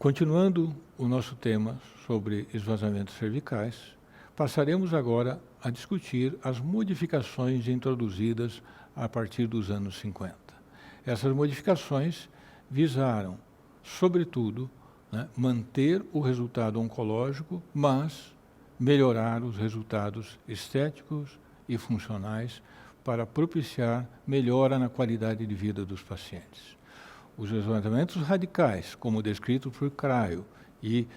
Continuando o nosso tema sobre esvaziamentos cervicais, passaremos agora a discutir as modificações introduzidas a partir dos anos 50. Essas modificações visaram, sobretudo, manter o resultado oncológico, mas melhorar os resultados estéticos e funcionais para propiciar melhora na qualidade de vida dos pacientes. Os esvaziamentos radicais, como descrito por Cryo e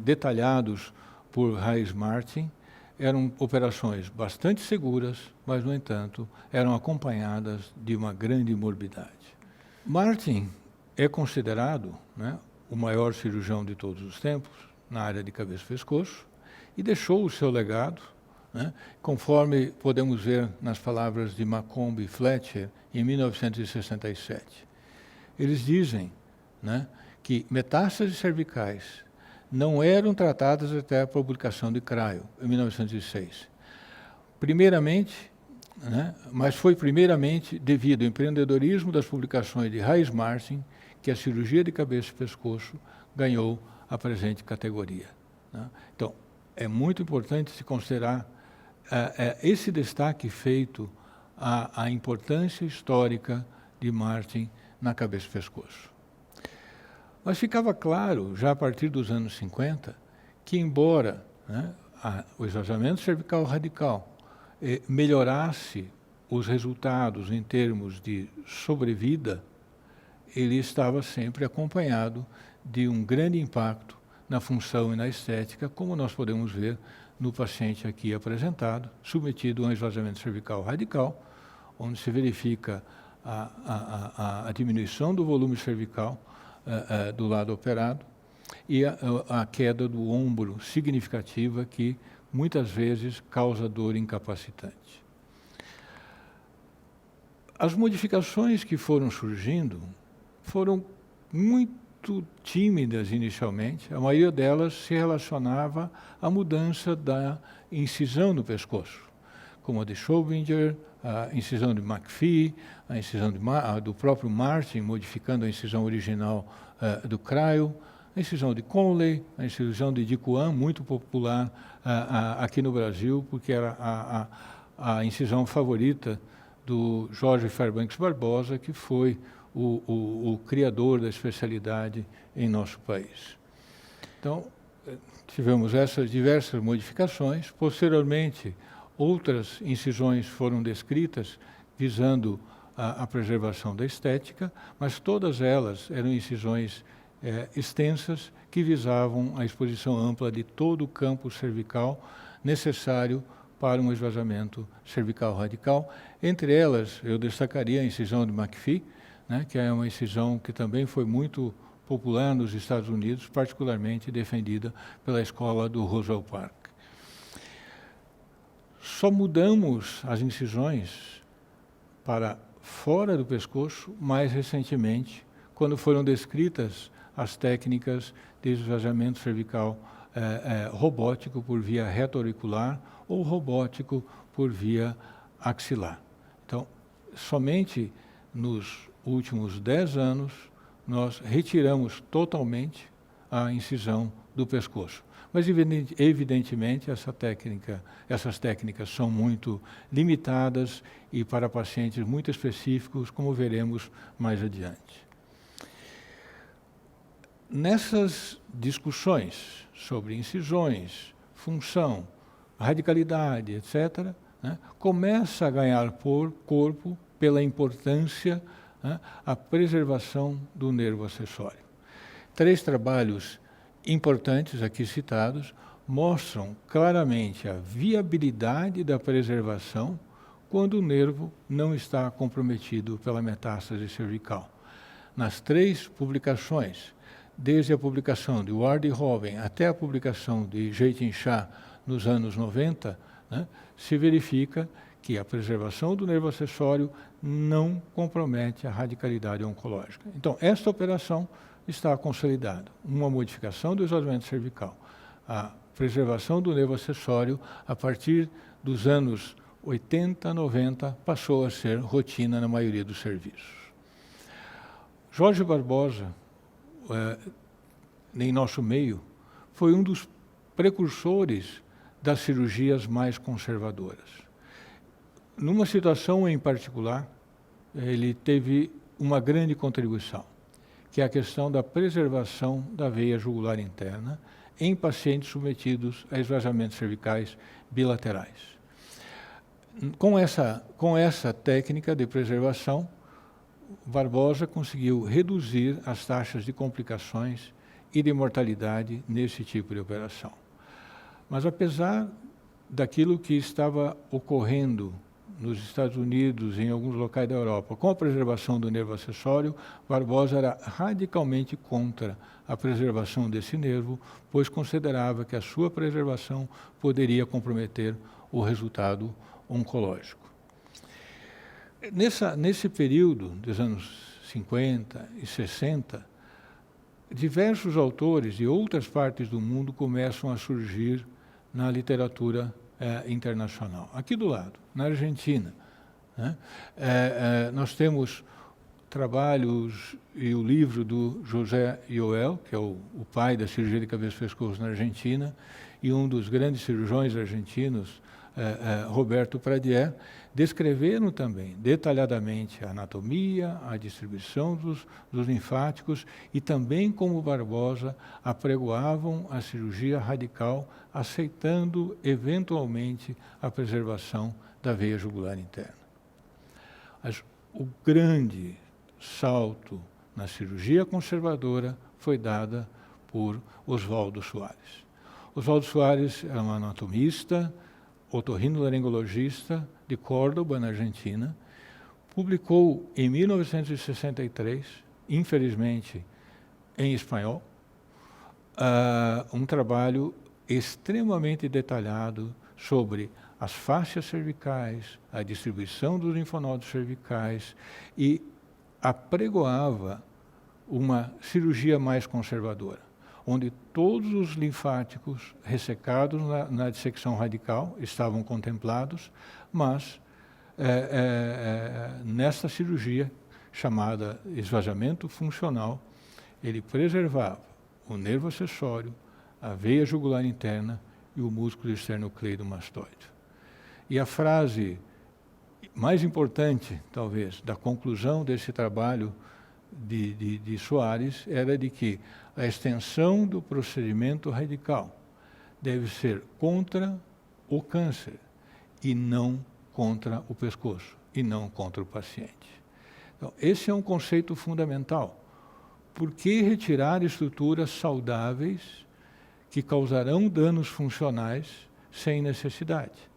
detalhados por Hayes-Martin, eram operações bastante seguras, mas, no entanto, eram acompanhadas de uma grande morbidade. Martin é considerado o maior cirurgião de todos os tempos na área de cabeça e pescoço e deixou o seu legado, conforme podemos ver nas palavras de Macomb e Fletcher, em 1967. Eles dizem que metástases cervicais não eram tratadas até a publicação de Cryo, em 1906. Primeiramente, mas foi primeiramente devido ao empreendedorismo das publicações de Hayes-Martin que a cirurgia de cabeça e pescoço ganhou a presente categoria. Então, é muito importante se considerar esse destaque feito à importância histórica de Martin na cabeça e pescoço. Mas ficava claro, já a partir dos anos 50, que embora o esvaziamento cervical radical melhorasse os resultados em termos de sobrevida, ele estava sempre acompanhado de um grande impacto na função e na estética, como nós podemos ver no paciente aqui apresentado, submetido a um esvaziamento cervical radical, onde se verifica a diminuição do volume cervical do lado operado e a queda do ombro significativa que muitas vezes causa dor incapacitante. As modificações que foram surgindo foram muito tímidas inicialmente, a maioria delas se relacionava à mudança da incisão no pescoço, como a de Schobinger, a incisão de McPhee, a incisão do próprio Martin, modificando a incisão original do Cryo, a incisão de Conley, a incisão de Dicuan, muito popular aqui no Brasil, porque era a incisão favorita do Jorge Fairbanks Barbosa, que foi o criador da especialidade em nosso país. Então, tivemos essas diversas modificações. Posteriormente, outras incisões foram descritas visando a preservação da estética, mas todas elas eram incisões extensas que visavam a exposição ampla de todo o campo cervical necessário para um esvaziamento cervical radical. Entre elas, eu destacaria a incisão de McPhee, que é uma incisão que também foi muito popular nos Estados Unidos, particularmente defendida pela escola do Roswell Park. Só mudamos as incisões para fora do pescoço mais recentemente, quando foram descritas as técnicas de esvaziamento cervical robótico por via retroauricular ou robótico por via axilar. Então, somente nos últimos 10 anos, nós retiramos totalmente a incisão do pescoço. Mas, evidentemente, essas técnicas são muito limitadas e para pacientes muito específicos, como veremos mais adiante. Nessas discussões sobre incisões, função, radicalidade, etc., começa a ganhar corpo pela importância a preservação do nervo acessório. 3 trabalhos importantes aqui citados mostram claramente a viabilidade da preservação quando o nervo não está comprometido pela metástase cervical. Nas 3 publicações, desde a publicação de Ward e Hoven até a publicação de Jatin Shah nos anos 90, se verifica que a preservação do nervo acessório não compromete a radicalidade oncológica. Então, esta operação está consolidada. Uma modificação do esvaziamento cervical, a preservação do nervo acessório, a partir dos anos 80, 90, passou a ser rotina na maioria dos serviços. Jorge Barbosa, em nosso meio, foi um dos precursores das cirurgias mais conservadoras. Numa situação em particular, ele teve uma grande contribuição, que é a questão da preservação da veia jugular interna em pacientes submetidos a esvaziamentos cervicais bilaterais. Com essa técnica de preservação, Barbosa conseguiu reduzir as taxas de complicações e de mortalidade nesse tipo de operação. Mas apesar daquilo que estava ocorrendo nos Estados Unidos e em alguns locais da Europa, com a preservação do nervo acessório, Barbosa era radicalmente contra a preservação desse nervo, pois considerava que a sua preservação poderia comprometer o resultado oncológico. Nesse período dos anos 50 e 60, diversos autores de outras partes do mundo começam a surgir na literatura internacional. Aqui do lado, na Argentina, né? Nós temos trabalhos e o livro do José Joel, que é o pai da cirurgia de cabeça e pescoço na Argentina, e um dos grandes cirurgiões argentinos, Roberto Pradier, descreveram também detalhadamente a anatomia, a distribuição dos linfáticos e também como Barbosa apregoavam a cirurgia radical, aceitando eventualmente a preservação da veia jugular interna. Mas o grande salto na cirurgia conservadora foi dada por Oswaldo Soares. Oswaldo Soares era um anatomista, otorrinolaringologista de Córdoba, na Argentina, publicou em 1963, infelizmente em espanhol, um trabalho extremamente detalhado sobre as fáscias cervicais, a distribuição dos linfonodos cervicais e apregoava uma cirurgia mais conservadora, onde todos os linfáticos ressecados na dissecção radical estavam contemplados, mas nesta cirurgia, chamada esvaziamento funcional, ele preservava o nervo acessório, a veia jugular interna e o músculo esternocleidomastoide. E a frase mais importante, talvez, da conclusão desse trabalho de Soares era de que a extensão do procedimento radical deve ser contra o câncer e não contra o pescoço, e não contra o paciente. Então, esse é um conceito fundamental. Por que retirar estruturas saudáveis que causarão danos funcionais sem necessidade?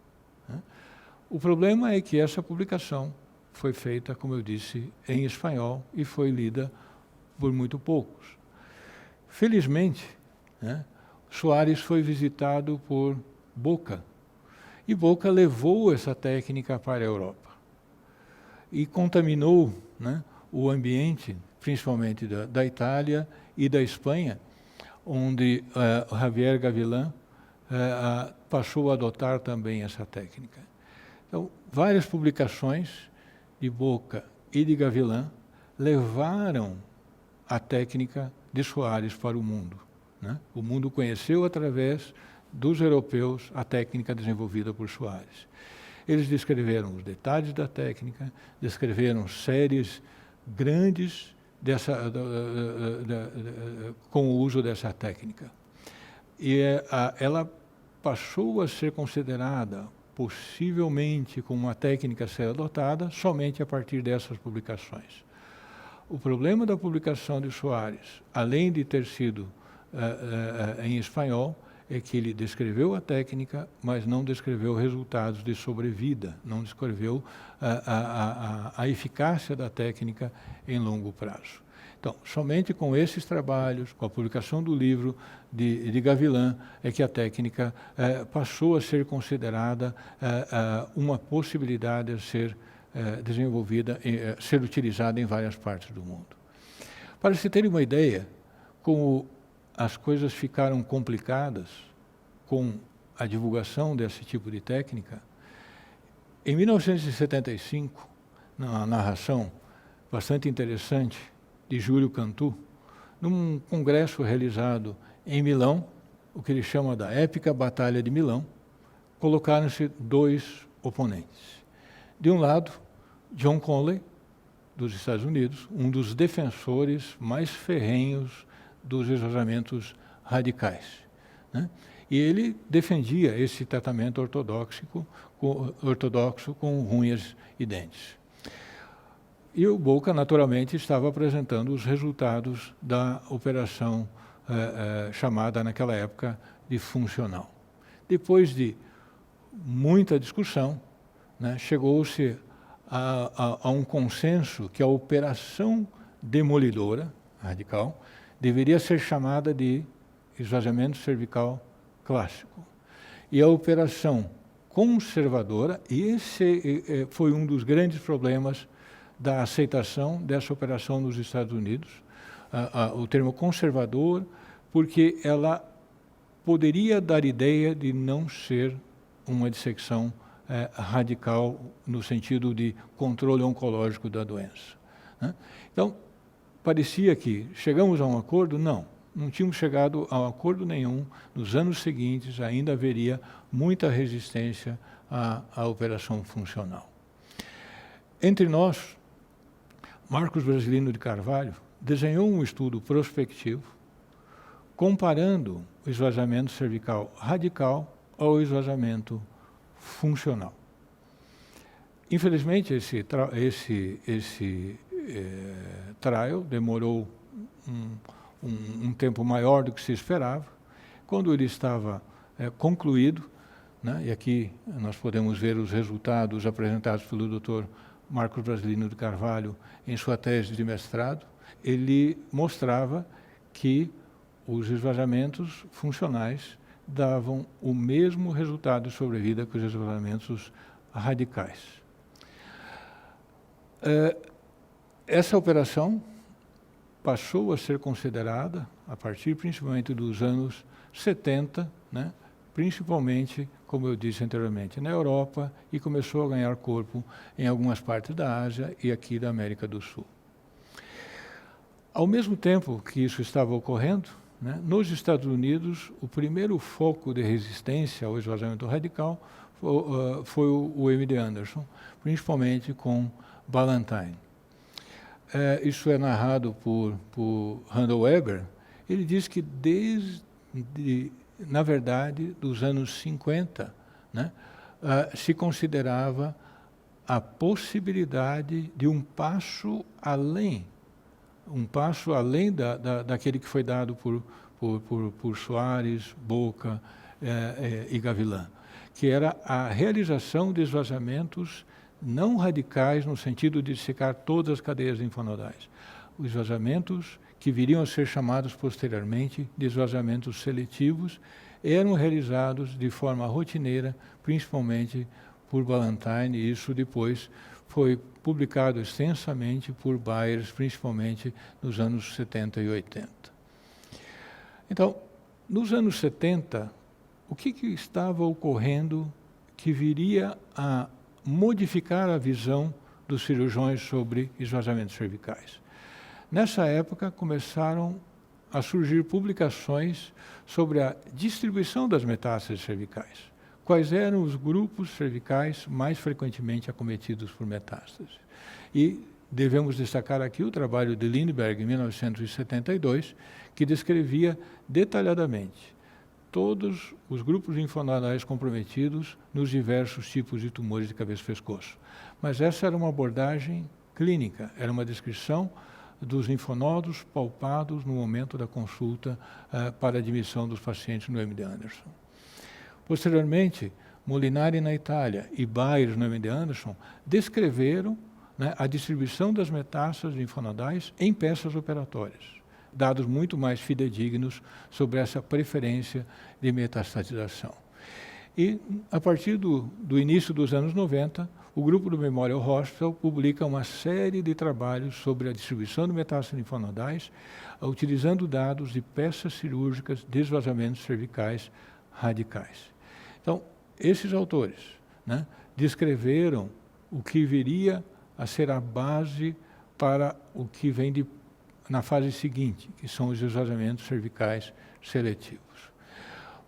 O problema é que essa publicação foi feita, como eu disse, em espanhol e foi lida por muito poucos. Felizmente, Soares foi visitado por Boca, e Boca levou essa técnica para a Europa e contaminou o ambiente, principalmente da Itália e da Espanha, onde Javier Gavilán passou a adotar também essa técnica. Então, várias publicações de Boca e de Gavilán levaram a técnica de Soares para o mundo. O mundo conheceu através dos europeus a técnica desenvolvida por Soares. Eles descreveram os detalhes da técnica, descreveram séries grandes com o uso dessa técnica. E ela passou a ser considerada possivelmente como uma técnica a ser adotada somente a partir dessas publicações. O problema da publicação de Soares, além de ter sido em espanhol, é que ele descreveu a técnica, mas não descreveu resultados de sobrevida, não descreveu a eficácia da técnica em longo prazo. Então, somente com esses trabalhos, com a publicação do livro de Gavilán, é que a técnica passou a ser considerada uma possibilidade de ser desenvolvida, ser utilizada em várias partes do mundo. Para se ter uma ideia, como as coisas ficaram complicadas com a divulgação desse tipo de técnica, em 1975, na narração bastante interessante de Júlio Cantu, num congresso realizado em Milão, o que ele chama da épica Batalha de Milão, colocaram-se dois oponentes. De um lado, John Conley, dos Estados Unidos, um dos defensores mais ferrenhos dos esvazamentos radicais, né? E ele defendia esse tratamento ortodoxo com unhas e dentes. E o Boca, naturalmente, estava apresentando os resultados da operação chamada, naquela época, de funcional. Depois de muita discussão, né, chegou-se a um consenso que a operação demolidora, radical, deveria ser chamada de esvaziamento cervical clássico. E a operação conservadora, e esse foi um dos grandes problemas da aceitação dessa operação nos Estados Unidos, o termo conservador, porque ela poderia dar ideia de não ser uma dissecção radical no sentido de controle oncológico da doença, né? Então, parecia que chegamos a um acordo? Não tínhamos chegado a um acordo nenhum. Nos anos seguintes ainda haveria muita resistência à operação funcional. Entre nós, Marcos Brasilino de Carvalho desenhou um estudo prospectivo comparando o esvaziamento cervical radical ao esvaziamento funcional. Infelizmente, esse trial demorou um tempo maior do que se esperava. Quando ele estava concluído, né, e aqui nós podemos ver os resultados apresentados pelo Dr. Marcos Brasilino de Carvalho em sua tese de mestrado, ele mostrava que os esvaziamentos funcionais davam o mesmo resultado de sobrevida que os esvaziamentos radicais. Essa operação passou a ser considerada, a partir principalmente dos anos 70, né, principalmente, como eu disse anteriormente, na Europa, e começou a ganhar corpo em algumas partes da Ásia e aqui da América do Sul. Ao mesmo tempo que isso estava ocorrendo, né, nos Estados Unidos, o primeiro foco de resistência ao esvaziamento radical foi o MD Anderson, principalmente com Ballantyne. Isso é narrado por Randall Weber. Ele diz que na verdade, dos anos 50, né, se considerava a possibilidade de um passo além daquele que foi dado por Soares, Boca e Gavilan, que era a realização de esvaziamentos não radicais no sentido de dissecar todas as cadeias linfonodais. Os esvaziamentos que viriam a ser chamados posteriormente de esvaziamentos seletivos eram realizados de forma rotineira, principalmente por Ballantyne, e isso depois foi publicado extensamente por Byers, principalmente nos anos 70 e 80. Então, nos anos 70, o que estava ocorrendo que viria a modificar a visão dos cirurgiões sobre esvaziamentos cervicais? Nessa época, começaram a surgir publicações sobre a distribuição das metástases cervicais. Quais eram os grupos cervicais mais frequentemente acometidos por metástases? E devemos destacar aqui o trabalho de Lindbergh, em 1972, que descrevia detalhadamente todos os grupos linfonodais comprometidos nos diversos tipos de tumores de cabeça e pescoço. Mas essa era uma abordagem clínica, era uma descrição dos linfonodos palpados no momento da consulta para admissão dos pacientes no MD Anderson. Posteriormente, Molinari na Itália e Byers no MD Anderson descreveram, né, a distribuição das metástases linfonodais em peças operatórias, dados muito mais fidedignos sobre essa preferência de metastatização. E, a partir do início dos anos 90, o grupo do Memorial Hospital publica uma série de trabalhos sobre a distribuição de metástases linfonodais, utilizando dados de peças cirúrgicas de esvaziamentos cervicais radicais. Então, esses autores, né, descreveram o que viria a ser a base para o que vem na fase seguinte, que são os esvaziamentos cervicais seletivos.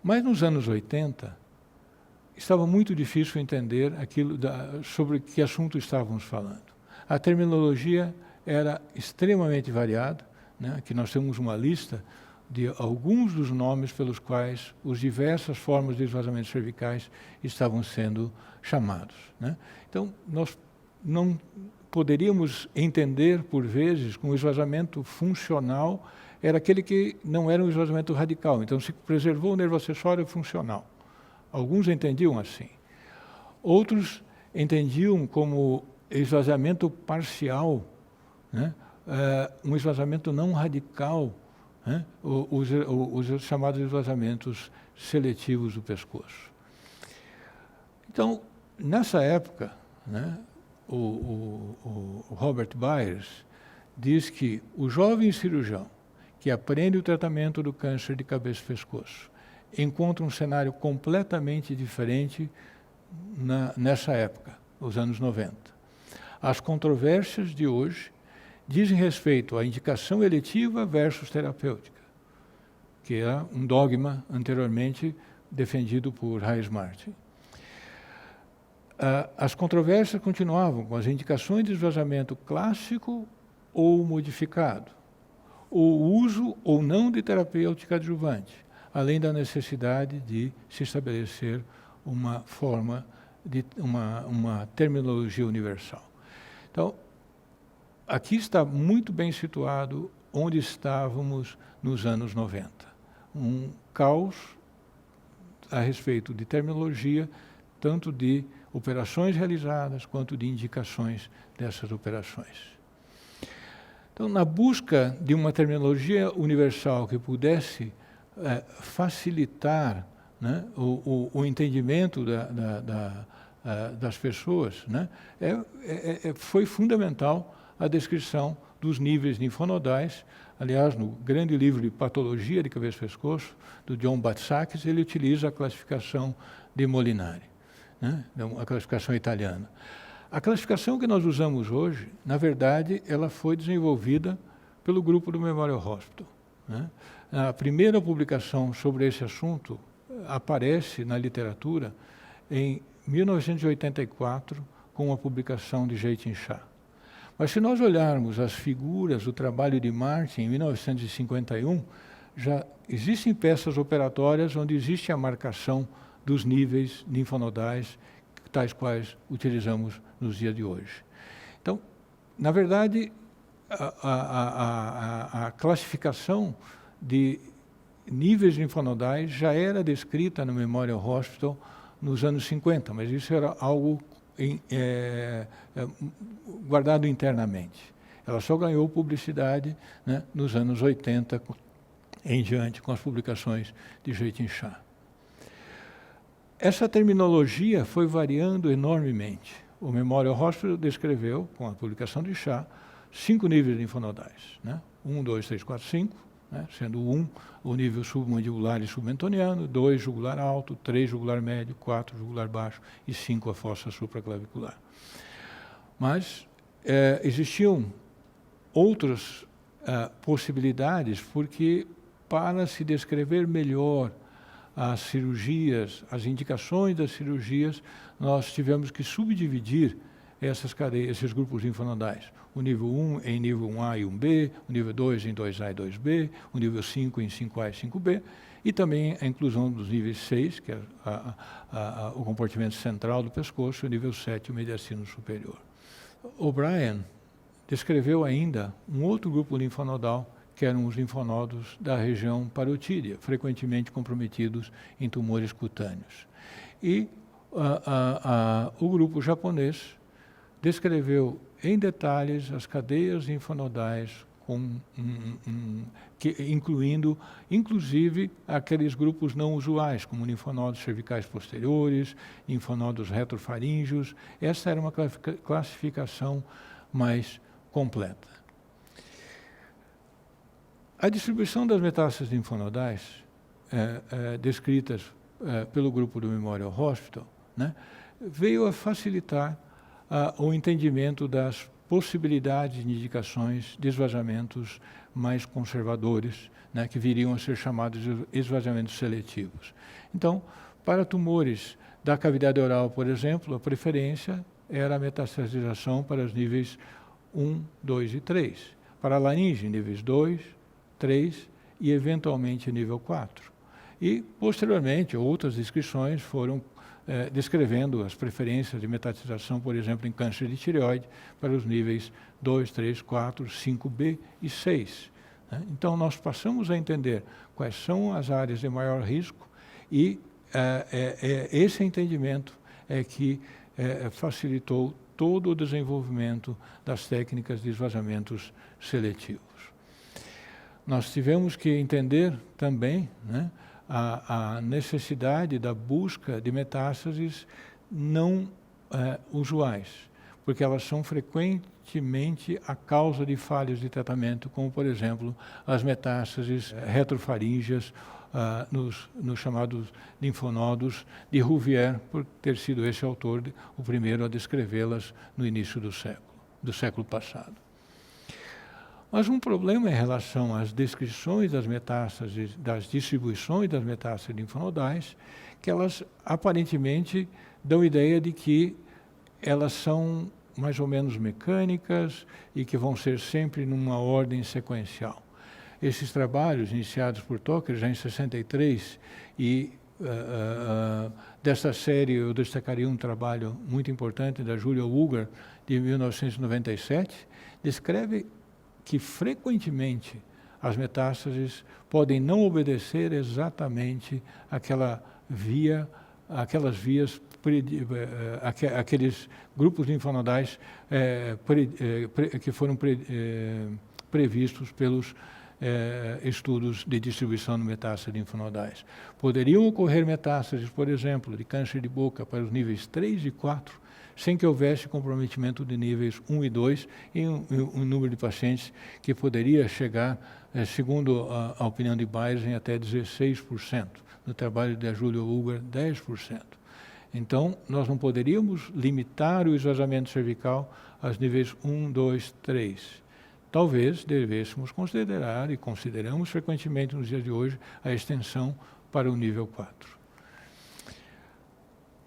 Mas nos anos 80, estava muito difícil entender sobre que assunto estávamos falando. A terminologia era extremamente variada, né? Aqui nós temos uma lista de alguns dos nomes pelos quais as diversas formas de esvaziamentos cervicais estavam sendo chamados, né? Então, nós não poderíamos entender, por vezes, que um esvaziamento funcional era aquele que não era um esvaziamento radical. Então, se preservou o nervo acessório funcional. Alguns entendiam assim. Outros entendiam como esvaziamento parcial, né? Um esvaziamento não radical, né? Os chamados esvaziamentos seletivos do pescoço. Então, nessa época, né, o Robert Byers diz que o jovem cirurgião que aprende o tratamento do câncer de cabeça e pescoço encontra um cenário completamente diferente nessa época, os anos 90. As controvérsias de hoje dizem respeito à indicação eletiva versus terapêutica, que era um dogma anteriormente defendido por Hayes Martin. As controvérsias continuavam com as indicações de esvaziamento clássico ou modificado, o uso ou não de terapêutica adjuvante, além da necessidade de se estabelecer uma forma de uma terminologia universal. Então, aqui está muito bem situado onde estávamos nos anos 90. Um caos a respeito de terminologia, tanto de operações realizadas quanto de indicações dessas operações. Então, na busca de uma terminologia universal que pudesse facilitar, né, o entendimento das pessoas, né, foi fundamental a descrição dos níveis linfonodais. Aliás, no grande livro de Patologia de Cabeça e Pescoço, do John Batsakis, ele utiliza a classificação de Molinari, né, a classificação italiana. A classificação que nós usamos hoje, na verdade, ela foi desenvolvida pelo grupo do Memorial Hospital, né? A primeira publicação sobre esse assunto aparece na literatura em 1984, com a publicação de Jatin Shah. Mas se nós olharmos as figuras do trabalho de Martin, em 1951, já existem peças operatórias onde existe a marcação dos níveis linfonodais, tais quais utilizamos nos dias de hoje. Então, na verdade, a classificação de níveis linfonodais já era descrita no Memorial Hospital nos anos 50, mas isso era algo guardado internamente. Ela só ganhou publicidade, né, nos anos 80 em diante, com as publicações de Jatin Shah. Essa terminologia foi variando enormemente. O Memorial Hospital descreveu, com a publicação de Shah, 5 níveis linfonodais, né? 1, 2, 3, 4, 5, né? Sendo 1 o nível submandibular e submentoniano, 2 jugular alto, 3 jugular médio, 4 jugular baixo e 5 a fossa supraclavicular. Mas existiam outras possibilidades, porque para se descrever melhor as cirurgias, as indicações das cirurgias, nós tivemos que subdividir essas cadeias, esses grupos linfonodais. O nível 1 em nível 1A e 1B, o nível 2 em 2A e 2B, o nível 5 em 5A e 5B, e também a inclusão dos níveis 6, que é o compartimento central do pescoço, e o nível 7, o mediastino superior. O'Brien descreveu ainda um outro grupo linfonodal, que eram os linfonodos da região parotídea, frequentemente comprometidos em tumores cutâneos. E o grupo japonês descreveu em detalhes as cadeias linfonodais, incluindo, inclusive, aqueles grupos não usuais, como linfonodos cervicais posteriores, linfonodos retrofaríngeos. Essa era uma classificação mais completa. A distribuição das metástases linfonodais, descritas pelo grupo do Memorial Hospital, né, veio a facilitar o entendimento das possibilidade de indicações de esvaziamentos mais conservadores, né, que viriam a ser chamados de esvaziamentos seletivos. Então, para tumores da cavidade oral, por exemplo, a preferência era a metastasização para os níveis 1, 2 e 3. Para a laringe, níveis 2, 3 e, eventualmente, nível 4. E, posteriormente, outras descrições foram descrevendo as preferências de metastasização, por exemplo, em câncer de tireoide, para os níveis 2, 3, 4, 5B e 6. Né? Então, nós passamos a entender quais são as áreas de maior risco e esse entendimento é que facilitou todo o desenvolvimento das técnicas de esvaziamentos seletivos. Nós tivemos que entender também, né, a necessidade da busca de metástases não usuais, porque elas são frequentemente a causa de falhas de tratamento, como, por exemplo, as metástases retrofaríngeas nos chamados linfonodos de Rouvier, por ter sido esse autor o primeiro a descrevê-las no início do século passado. Mas um problema em relação às descrições das metástases, das distribuições das metástases linfonodais, que elas aparentemente dão ideia de que elas são mais ou menos mecânicas e que vão ser sempre numa ordem sequencial. Esses trabalhos, iniciados por Tucker já em 63, e dessa série eu destacaria um trabalho muito importante da Julia Uger, de 1997, descreve que frequentemente as metástases podem não obedecer exatamente aquelas vias, aqueles grupos linfonodais que foram previstos pelos estudos de distribuição de metástases linfonodais. Poderiam ocorrer metástases, por exemplo, de câncer de boca para os níveis 3 e 4, sem que houvesse comprometimento de níveis 1 e 2 em um número de pacientes que poderia chegar, segundo a opinião de Bayersen, até 16%. No trabalho da Julia Uger, 10%. Então, nós não poderíamos limitar o esvaziamento cervical aos níveis 1, 2, 3. Talvez devêssemos considerar, e consideramos frequentemente nos dias de hoje, a extensão para o nível 4.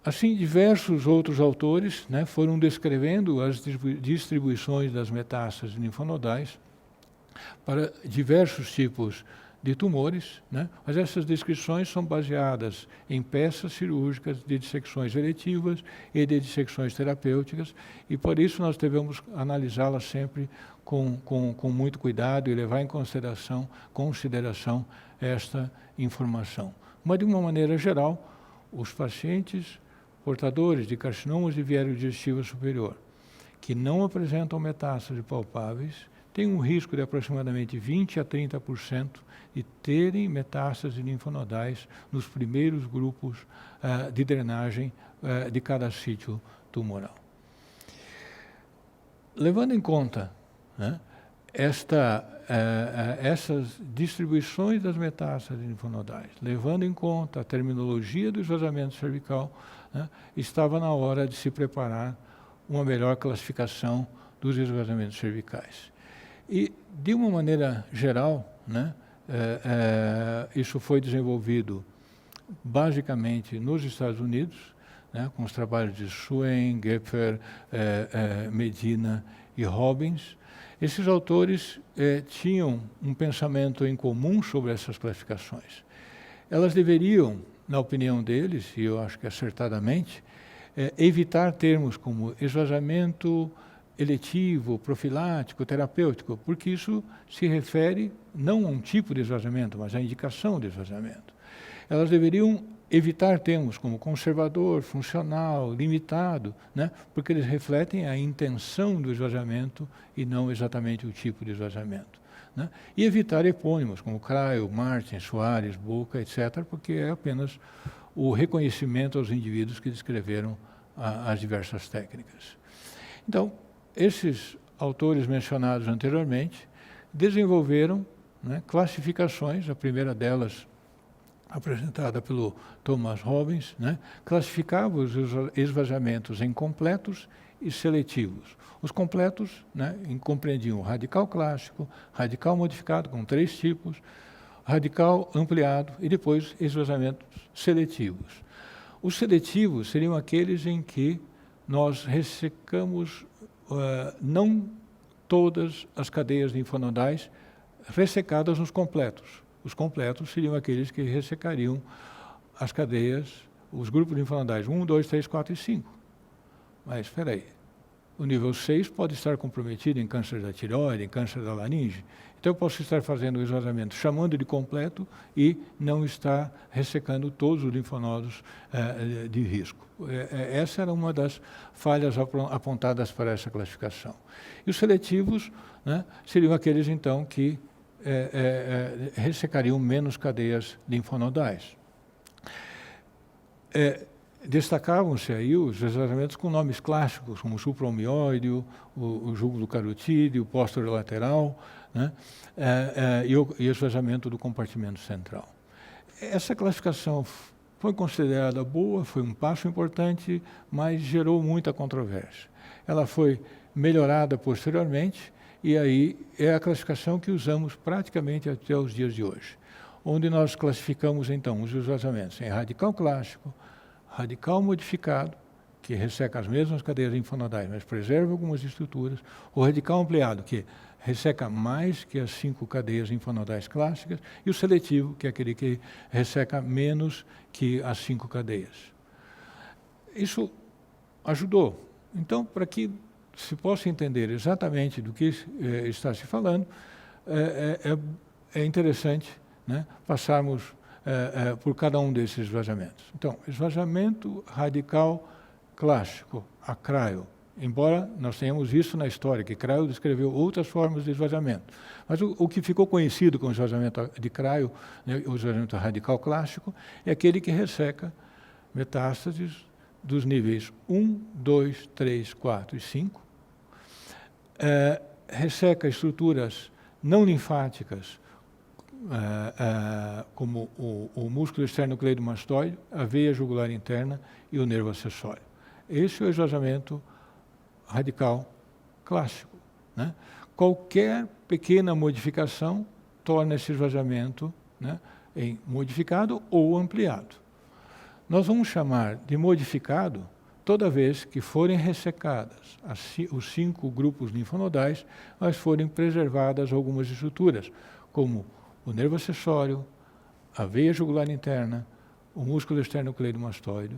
Assim, diversos outros autores, né, foram descrevendo as distribuições das metástases linfonodais para diversos tipos de tumores, né, mas essas descrições são baseadas em peças cirúrgicas de dissecções eletivas e de dissecções terapêuticas, e por isso nós devemos analisá-las sempre com muito cuidado e levar em consideração esta informação. Mas, de uma maneira geral, os pacientes portadores de carcinomas de viário digestivo superior, que não apresentam metástases palpáveis, têm um risco de aproximadamente 20% a 30% de terem metástases linfonodais nos primeiros grupos de drenagem de cada sítio tumoral. Levando em conta, né, essas distribuições das metástases linfonodais, levando em conta a terminologia do esvaziamento cervical, né, estava na hora de se preparar uma melhor classificação dos esvaziamentos cervicais. E, de uma maneira geral, né, isso foi desenvolvido basicamente nos Estados Unidos, né, com os trabalhos de Swain, Gepfer, Medina e Robbins. Esses autores tinham um pensamento em comum sobre essas classificações. Elas deveriam, na opinião deles, e eu acho que acertadamente, evitar termos como esvaziamento eletivo, profilático, terapêutico, porque isso se refere não a um tipo de esvaziamento, mas à indicação de esvaziamento. Elas deveriam evitar termos como conservador, funcional, limitado, né, porque eles refletem a intenção do esvaziamento e não exatamente o tipo de esvaziamento. Né? E evitar epônimos como Cryo, Martin, Soares, Boca, etc., porque é apenas o reconhecimento aos indivíduos que descreveram as diversas técnicas. Então, esses autores mencionados anteriormente desenvolveram, né, classificações, a primeira delas apresentada pelo Thomas Robbins, né, classificava os esvaziamentos em completos e seletivos. Os completos, né, compreendiam o radical clássico, radical modificado com 3 tipos, radical ampliado e depois esvazamentos seletivos. Os seletivos seriam aqueles em que nós ressecamos não todas as cadeias linfonodais ressecadas nos completos. Os completos seriam aqueles que ressecariam as cadeias, os grupos linfonodais 1, 2, 3, 4 e 5. Mas espera aí, o nível 6 pode estar comprometido em câncer da tireoide, em câncer da laringe. Então eu posso estar fazendo o esvaziamento chamando de completo e não estar ressecando todos os linfonodos de risco. Essa era uma das falhas apontadas para essa classificação. E os seletivos, né, seriam aqueles então que ressecariam menos cadeias linfonodais. Destacavam-se aí os esvaziamentos com nomes clássicos, como o supraomióide, o júgulo carotídeo, o posterolateral, né, e o esvaziamento do compartimento central. Essa classificação foi considerada boa, foi um passo importante, mas gerou muita controvérsia. Ela foi melhorada posteriormente, e aí é a classificação que usamos praticamente até os dias de hoje, onde nós classificamos então os esvaziamentos em radical clássico, radical modificado, que resseca as mesmas cadeias linfonodais, mas preserva algumas estruturas, o radical ampliado, que resseca mais que as 5 cadeias linfonodais clássicas, e o seletivo, que é aquele que resseca menos que as 5 cadeias. Isso ajudou. Então, para que se possa entender exatamente do que está se falando, é interessante, né, passarmos por cada um desses esvaziamentos. Então, esvaziamento radical clássico, a Cryo. Embora nós tenhamos isso na história, que Cryo descreveu outras formas de esvaziamento. Mas o que ficou conhecido como esvaziamento de Cryo, né, o esvaziamento radical clássico, é aquele que resseca metástases dos níveis 1, 2, 3, 4 e 5, resseca estruturas não linfáticas, como o músculo externo-cleidomastoide, a veia jugular interna e o nervo acessório. Esse é o esvaziamento radical clássico, né? Qualquer pequena modificação torna esse esvaziamento, né, em modificado ou ampliado. Nós vamos chamar de modificado toda vez que forem ressecadas os 5 grupos linfonodais, mas forem preservadas algumas estruturas, como o nervo acessório, a veia jugular interna, o músculo externo-cleidomastoide.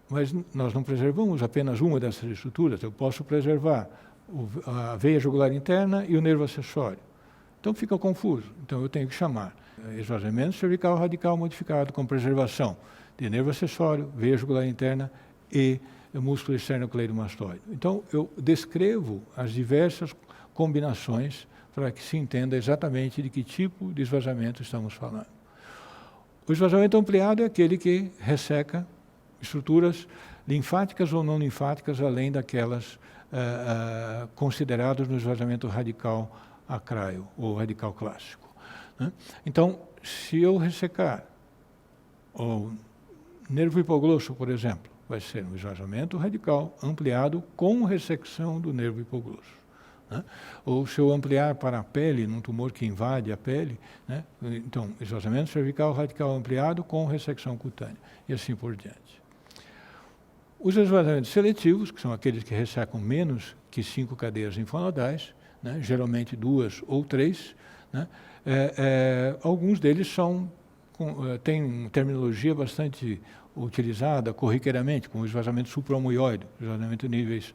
Mas nós não preservamos apenas uma dessas estruturas, eu posso preservar a veia jugular interna e o nervo acessório. Então fica confuso, então eu tenho que chamar esvaziamento cervical radical modificado com preservação de nervo acessório, veia jugular interna e músculo externo-cleidomastoide. Então eu descrevo as diversas combinações para que se entenda exatamente de que tipo de esvaziamento estamos falando. O esvaziamento ampliado é aquele que resseca estruturas linfáticas ou não linfáticas, além daquelas consideradas no esvaziamento radical acraio, ou radical clássico, né? Então, se eu ressecar o nervo hipoglosso, por exemplo, vai ser um esvaziamento radical ampliado com ressecção do nervo hipoglosso, né? Ou se eu ampliar para a pele, num tumor que invade a pele, né? Então, esvaziamento cervical radical ampliado com ressecção cutânea, e assim por diante. Os esvaziamentos seletivos, que são aqueles que ressecam menos que 5 cadeias linfonodais, né? Geralmente 2 ou 3, né? Alguns deles têm terminologia bastante utilizada corriqueiramente, como o esvaziamento supraomoioide, esvaziamento níveis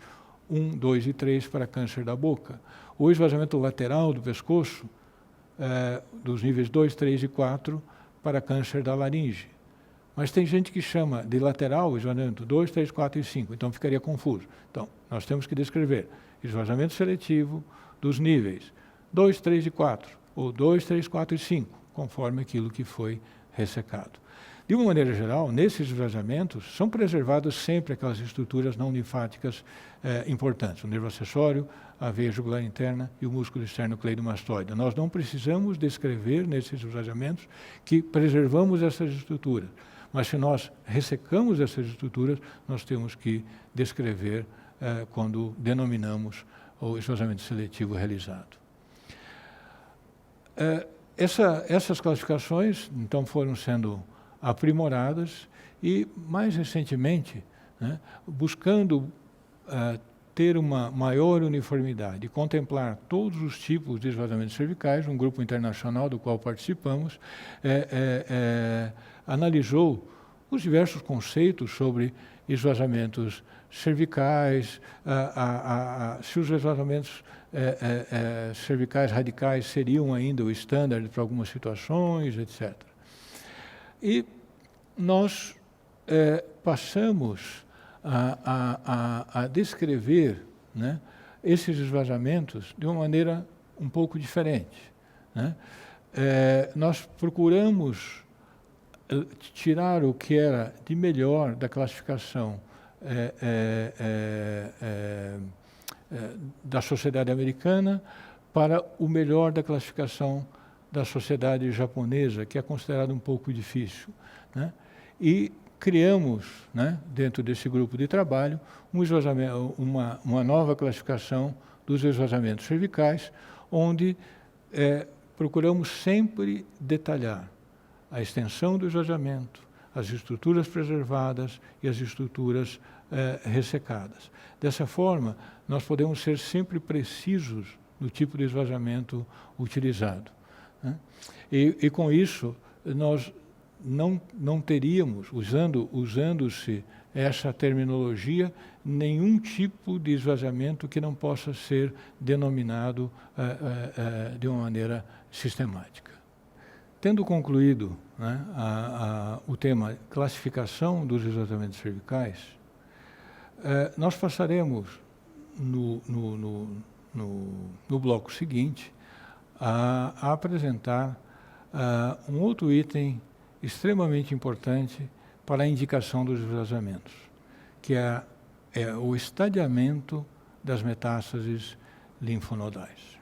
1, 2 e 3 para câncer da boca, o esvaziamento lateral do pescoço, dos níveis 2, 3 e 4 para câncer da laringe. Mas tem gente que chama de lateral esvaziamento 2, 3, 4 e 5, então ficaria confuso. Então, nós temos que descrever esvaziamento seletivo dos níveis 2, 3 e 4, ou 2, 3, 4 e 5, conforme aquilo que foi ressecado. De uma maneira geral, nesses esvaziamentos, são preservadas sempre aquelas estruturas não linfáticas importantes, o nervo acessório, a veia jugular interna e o músculo externo-cleidomastoide. Nós não precisamos descrever nesses esvaziamentos que preservamos essas estruturas, mas se nós ressecamos essas estruturas, nós temos que descrever quando denominamos o esvaziamento seletivo realizado. Essas classificações, então, foram sendo aprimoradas e, mais recentemente, né, buscando ter uma maior uniformidade e contemplar todos os tipos de esvaziamentos cervicais, um grupo internacional do qual participamos analisou os diversos conceitos sobre esvaziamentos cervicais, se os esvaziamentos cervicais radicais seriam ainda o estándar para algumas situações, etc. E nós passamos a descrever, né, esses esvazamentos de uma maneira um pouco diferente, né? Nós procuramos tirar o que era de melhor da classificação da sociedade americana para o melhor da classificação da sociedade japonesa, que é considerado um pouco difícil, né? E criamos, né, dentro desse grupo de trabalho, uma nova classificação dos esvazamentos cervicais, onde procuramos sempre detalhar a extensão do esvazamento, as estruturas preservadas e as estruturas ressecadas. Dessa forma, nós podemos ser sempre precisos no tipo de esvazamento utilizado, né? E com isso, nós não teríamos, usando-se essa terminologia, nenhum tipo de esvaziamento que não possa ser denominado de uma maneira sistemática. Tendo concluído, né, o tema classificação dos esvazamentos cervicais, nós passaremos no bloco seguinte a apresentar um outro item extremamente importante para a indicação dos esvazamentos, que é o estadiamento das metástases linfonodais.